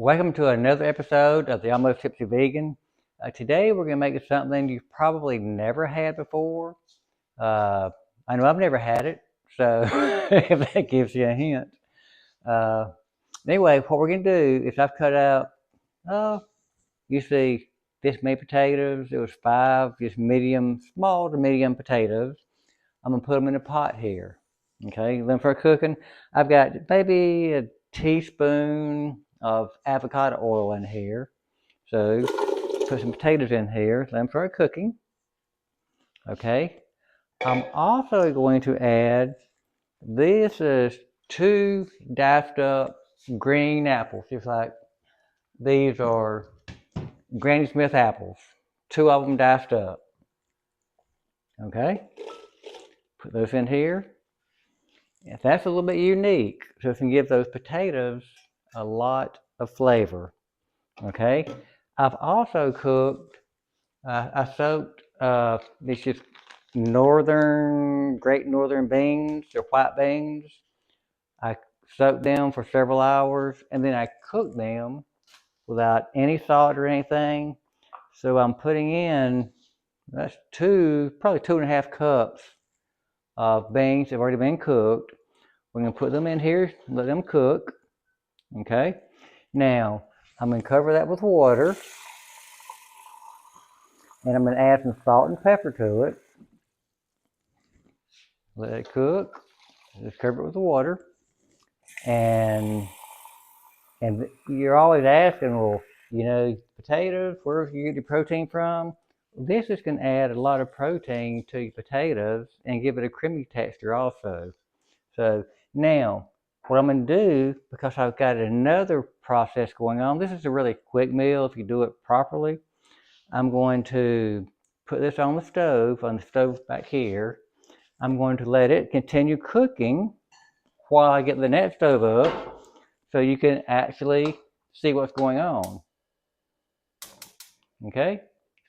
Welcome to another episode of the Almost Tipsy Vegan. Today we're going to make something you've probably never had before. I know I've never had it, so if that gives you a hint. Uh, anyway, what we're going to do is I've cut out, you see this many potatoes. It was 5 just small to medium potatoes. I'm going to put them in a pot here. Okay, then for cooking, I've got maybe a teaspoon of avocado oil in here. So put some potatoes in here, let them start cooking. Okay, I'm also going to add, this is 2 diced up green apples, just like these are Granny Smith apples, 2 of them diced up. Okay, put those in here. And that's a little bit unique, so it can give those potatoes a lot of flavor. Okay, I've also cooked, I soaked these just great northern beans, they're white beans. I soaked them for several hours and then I cooked them without any salt or anything. So I'm putting in, that's probably 2.5 cups of beans that have already been cooked. We're going to put them in here, let them cook. Okay, now I'm going to cover that with water. And I'm going to add some salt and pepper to it. Let it cook. Just cover it with the water. And you're always asking, well, potatoes, where do you get your protein from? This is going to add a lot of protein to your potatoes and give it a creamy texture also. So now, what I'm going to do, because I've got another process going on, this is a really quick meal if you do it properly. I'm going to put this on the stove back here. I'm going to let it continue cooking while I get the next stove up so you can actually see what's going on. Okay,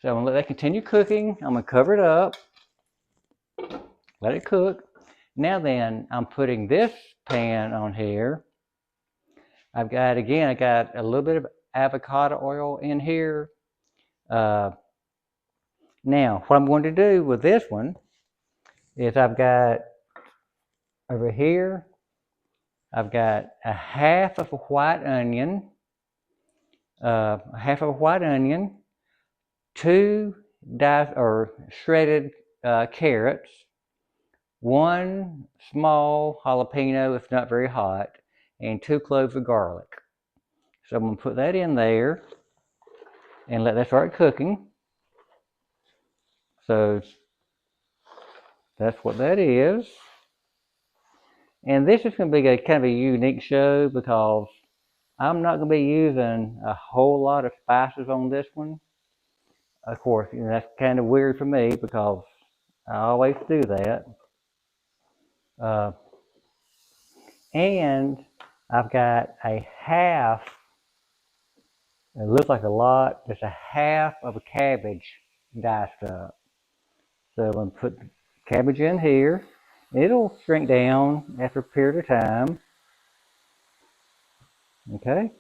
so I'm going to let that continue cooking. I'm going to cover it up, let it cook. Now then, I'm putting this pan on here. I got a little bit of avocado oil in here. Now, what I'm going to do with this one is I've got over here, I've got a half of a white onion, 2 diced or shredded carrots, 1 small jalapeno, it's not very hot, and 2 cloves of garlic. So I'm going to put that in there and let that start cooking. So that's what that is. And this is going to be kind of a unique show because I'm not going to be using a whole lot of spices on this one. Of course, that's kind of weird for me because I always do that. And I've got a half, it looks like a lot, just a half of a cabbage diced up. So I'm going to put the cabbage in here. It'll shrink down after a period of time. Okay.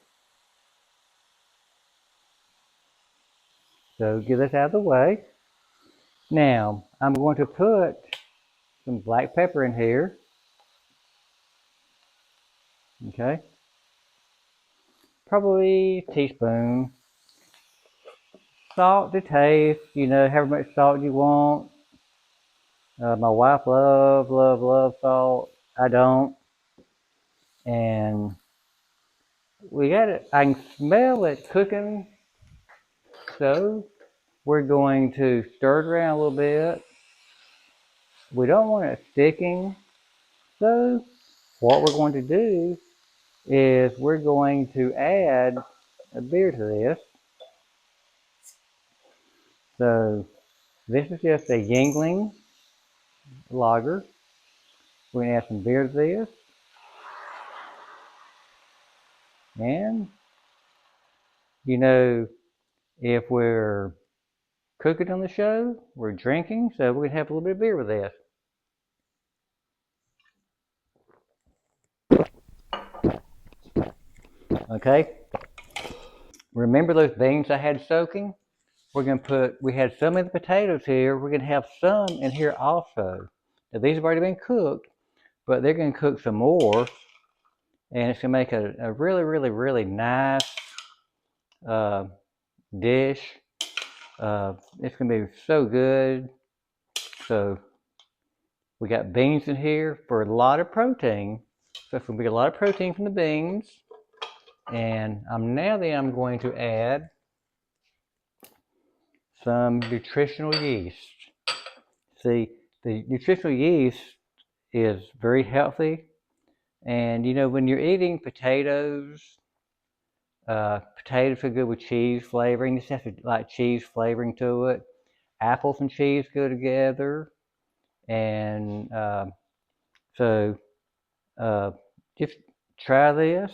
So get this out of the way. Now, I'm going to put some black pepper in here. Okay. Probably a teaspoon. Salt to taste, however much salt you want. My wife loves salt. I don't. And we got it. I can smell it cooking. So we're going to stir it around a little bit. We don't want it sticking. So what we're going to do is we're going to add a beer to this. So this is just a Yingling lager. We're going to add some beer to this. And, if we're cooking on the show, we're drinking, so we're going to have a little bit of beer with this. Okay, remember those beans I had soaking? We had some in the potatoes here. We're going to have some in here also. Now, these have already been cooked, but they're going to cook some more. And it's going to make a really, really, really nice dish. It's going to be so good. So we got beans in here for a lot of protein. So it's going to be a lot of protein from the beans. And I'm going to add some nutritional yeast. See, the nutritional yeast is very healthy. And you know, when you're eating potatoes, potatoes are good with cheese flavoring. This has like cheese flavoring to it. Apples and cheese go together. And so just try this.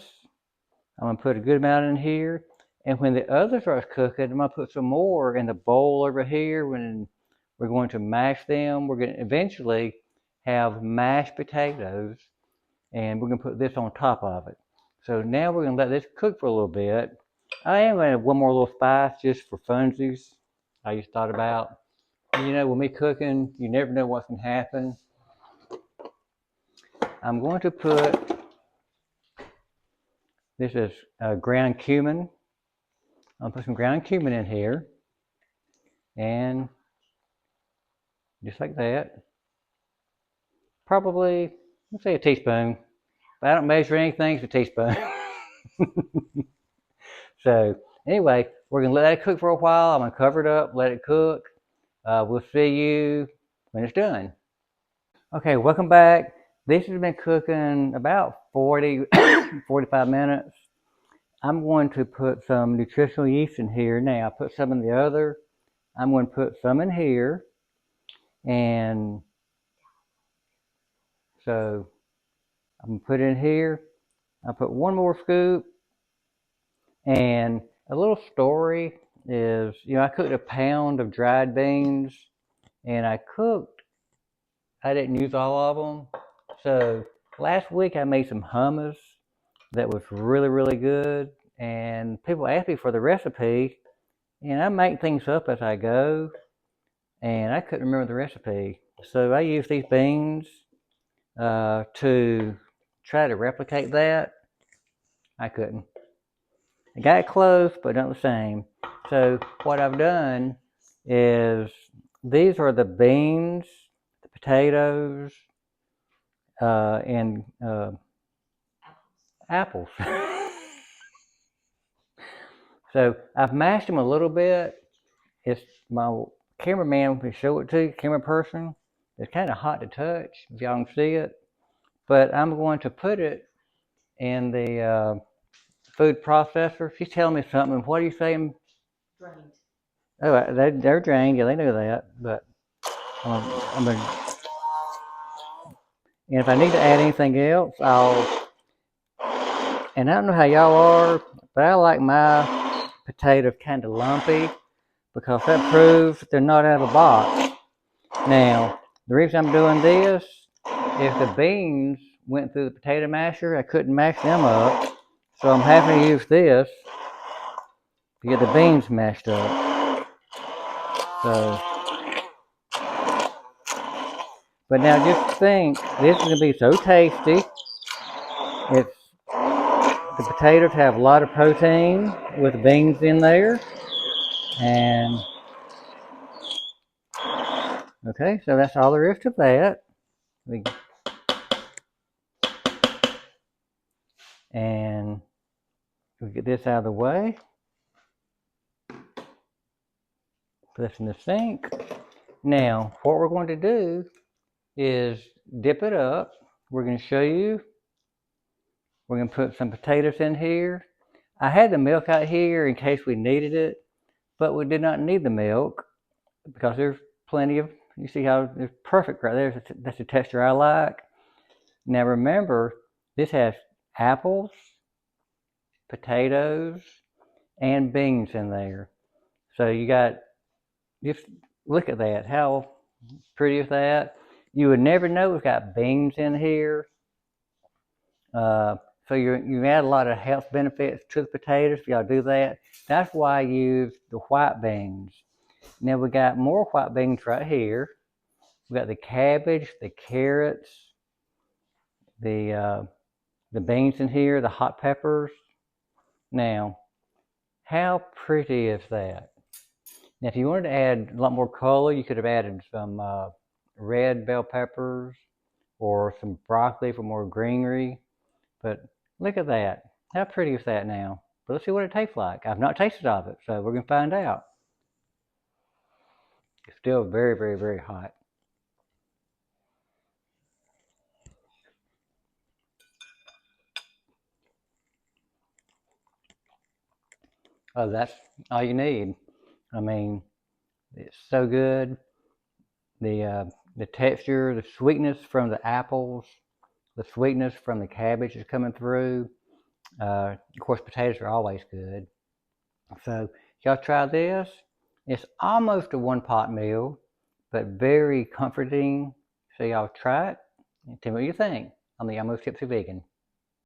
I'm going to put a good amount in here. And when the other starts cooking, I'm going to put some more in the bowl over here. When we're going to mash them, we're going to eventually have mashed potatoes. And we're going to put this on top of it. So now we're going to let this cook for a little bit. I am going to have one more little spice just for funsies. I just thought about, you know, with me cooking, you never know what can happen. I'm going to put, this is ground cumin. I'll put some ground cumin in here. And just like that. Probably, let's say a teaspoon. If I don't measure anything, it's a teaspoon. So anyway, we're going to let that cook for a while. I'm going to cover it up, let it cook. We'll see you when it's done. Okay, welcome back. This has been cooking about 40, 45 minutes. I'm going to put some nutritional yeast in here now. I put some in the other. I'm going to put some in here. And so I'm going to put it in here. I'll put one more scoop. And a little story is, you know, I cooked a pound of dried beans. And I didn't use all of them. So last week I made some hummus that was really, really good. And people asked me for the recipe. And I make things up as I go. And I couldn't remember the recipe. So I used these beans to try to replicate that. I couldn't. I got it close, but not the same. So what I've done is, these are the beans, the potatoes, and apples. So I've mashed them a little bit. It's my cameraman will show it to you, camera person. It's kind of hot to touch, if y'all can see it. But I'm going to put it in the food processor. She's telling me something. What are you saying? Drained. Oh, they're drained. Yeah, they know that. But I'm gonna, and if I need to add anything else, and I don't know how y'all are, but I like my potatoes kind of lumpy, because that proves they're not out of a box. Now, the reason I'm doing this, if the beans went through the potato masher, I couldn't mash them up. So I'm having to use this to get the beans mashed up. So, but now just think, this is going to be so tasty. The potatoes have a lot of protein with beans in there. And, okay, so that's all there is to that. And we'll get this out of the way. Put this in the sink. Now, what we're going to do is dip it up. We're going to show you. We're going to put some potatoes in here. I had the milk out here in case we needed it, but we did not need the milk because there's plenty of, you see how it's perfect right there. That's the texture I like. Now remember, this has apples, potatoes, and beans in there. So you got, just look at that. How pretty is that? You would never know we've got beans in here. So you add a lot of health benefits to the potatoes if y'all do that. That's why I use the white beans. Now we got more white beans right here. We got the cabbage, the carrots, the beans in here, the hot peppers. Now, how pretty is that? Now, if you wanted to add a lot more color, you could have added some red bell peppers or some broccoli for more greenery. But look at that. How pretty is that now? But let's see what it tastes like. I've not tasted of it, so we're going to find out. It's still very, very, very hot. Oh, that's all you need. I mean, it's so good. The texture, the sweetness from the apples, the sweetness from the cabbage is coming through. Of course, potatoes are always good. So y'all try this. It's almost a one-pot meal, but very comforting. So y'all try it and tell me what you think. I'm the Almost Tipsy Vegan.